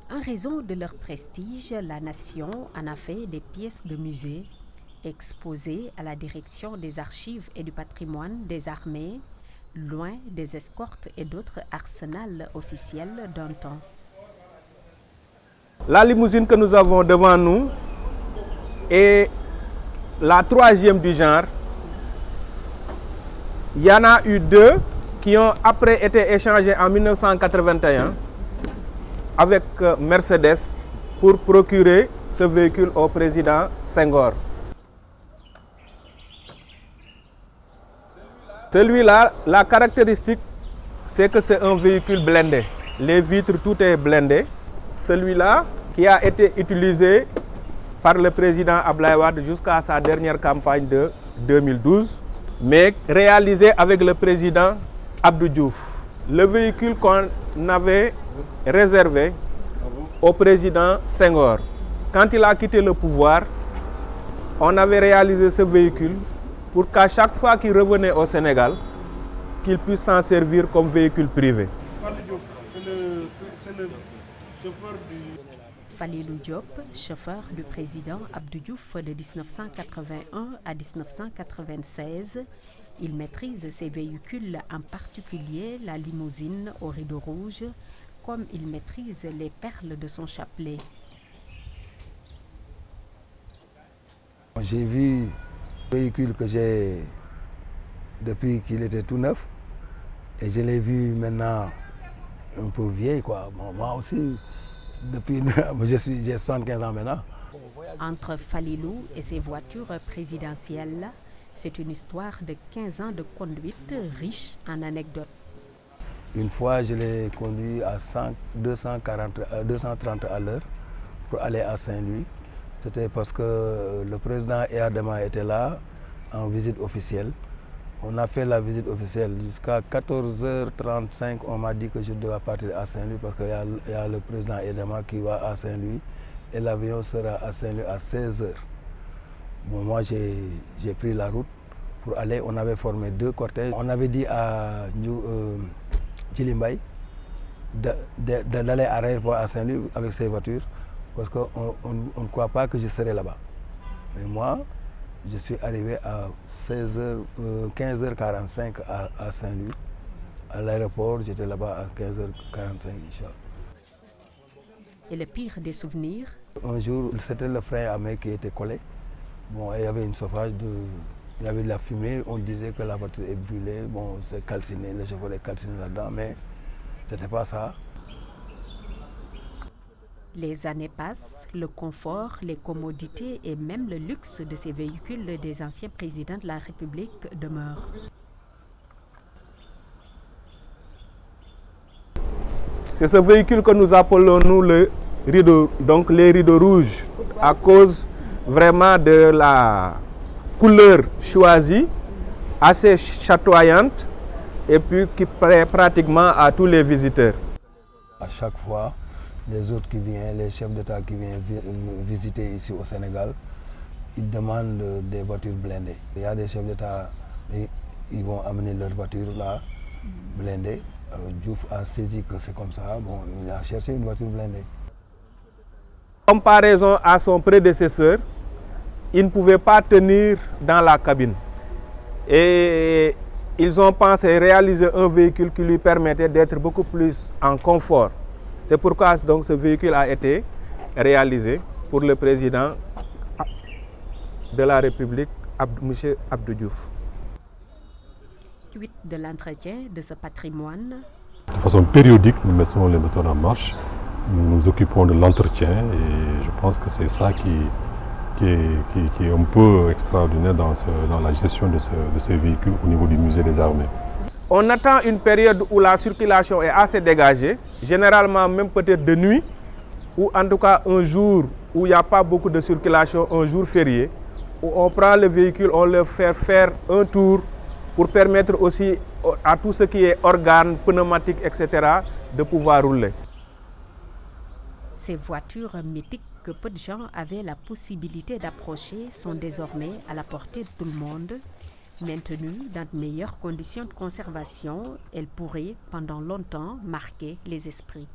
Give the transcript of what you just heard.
En raison de leur prestige, la nation en a fait des pièces de musée exposées à la direction des archives et du patrimoine des armées, loin des escortes et d'autres arsenals officiels d'un temps. La limousine que nous avons devant nous est la troisième du genre. Il y en a eu deux qui ont après été échangés en 1981 avec Mercedes pour procurer ce véhicule au président Senghor. Celui-là, la caractéristique, c'est que c'est un véhicule blindé. Les vitres, tout est blindé. Celui-là, qui a été utilisé par le président Abdoulaye Wade jusqu'à sa dernière campagne de 2012, mais réalisé avec le président Abdou Diouf. Le véhicule qu'on avait réservé au président Senghor. Quand il a quitté le pouvoir, on avait réalisé ce véhicule pour qu'à chaque fois qu'il revenait au Sénégal, qu'il puisse s'en servir comme véhicule privé. Falilou Diop, chauffeur du président Abdou Diouf de 1981 à 1996, il maîtrise ses véhicules, en particulier la limousine au rideau rouge, comme il maîtrise les perles de son chapelet. J'ai vu le véhicule que j'ai depuis qu'il était tout neuf et je l'ai vu maintenant un peu vieil, quoi. Bon, moi aussi, depuis j'ai 75 ans maintenant. Entre Falilou et ses voitures présidentielles, c'est une histoire de 15 ans de conduite riche en anecdotes. Une fois, je l'ai conduit à 230 à l'heure pour aller à Saint-Louis. C'était parce que le président Eyadema était là en visite officielle. On a fait la visite officielle jusqu'à 14h35. On m'a dit que je devais partir à Saint-Louis parce qu'il y a le président Eyadema qui va à Saint-Louis et l'avion sera à Saint-Louis à 16h. Bon, moi, j'ai pris la route pour aller. On avait formé deux cortèges. On avait dit à Djilimbay d'aller à l'aéroport à Saint-Louis avec ses voitures parce qu'on ne croit pas que je serai là-bas. Mais moi, je suis arrivé à 15h45 à Saint-Louis. À l'aéroport, j'étais là-bas à 15h45, Inch'Allah. Et le pire des souvenirs? Un jour, c'était le frein à main qui était collé. Bon, il y avait une chauffage il y avait de la fumée, on disait que la voiture est brûlée, bon, c'est calciné, le chauffeur est calciné là-dedans, mais c'était pas ça. Les années passent, le confort, les commodités et même le luxe de ces véhicules des anciens présidents de la République demeurent. C'est ce véhicule que nous appelons nous le rideau, donc les rideaux rouges, à cause vraiment de la couleur choisie, assez chatoyante et puis qui plaît pratiquement à tous les visiteurs. À chaque fois, les autres qui viennent, les chefs d'État qui viennent visiter ici au Sénégal, ils demandent des voitures blindées. Il y a des chefs d'État, ils vont amener leurs voitures là, blindées. Alors Diouf a saisi que c'est comme ça, bon, il a cherché une voiture blindée. En comparaison à son prédécesseur, il ne pouvait pas tenir dans la cabine. Et ils ont pensé réaliser un véhicule qui lui permettait d'être beaucoup plus en confort. C'est pourquoi donc, ce véhicule a été réalisé pour le président de la République, M. Abdou Diouf. Quid de l'entretien de ce patrimoine? De façon périodique, nous mettons les moteurs en marche, nous nous occupons de l'entretien et je pense que c'est ça qui est un peu extraordinaire dans la gestion de ces véhicules au niveau du musée des armées. On attend une période où la circulation est assez dégagée, généralement même peut-être de nuit, ou en tout cas un jour où il n'y a pas beaucoup de circulation, un jour férié, où on prend le véhicule, on le fait faire un tour pour permettre aussi à tout ce qui est organes, pneumatiques, etc., de pouvoir rouler. Ces voitures mythiques que peu de gens avaient la possibilité d'approcher sont désormais à la portée de tout le monde. Maintenues dans de meilleures conditions de conservation, elles pourraient pendant longtemps marquer les esprits.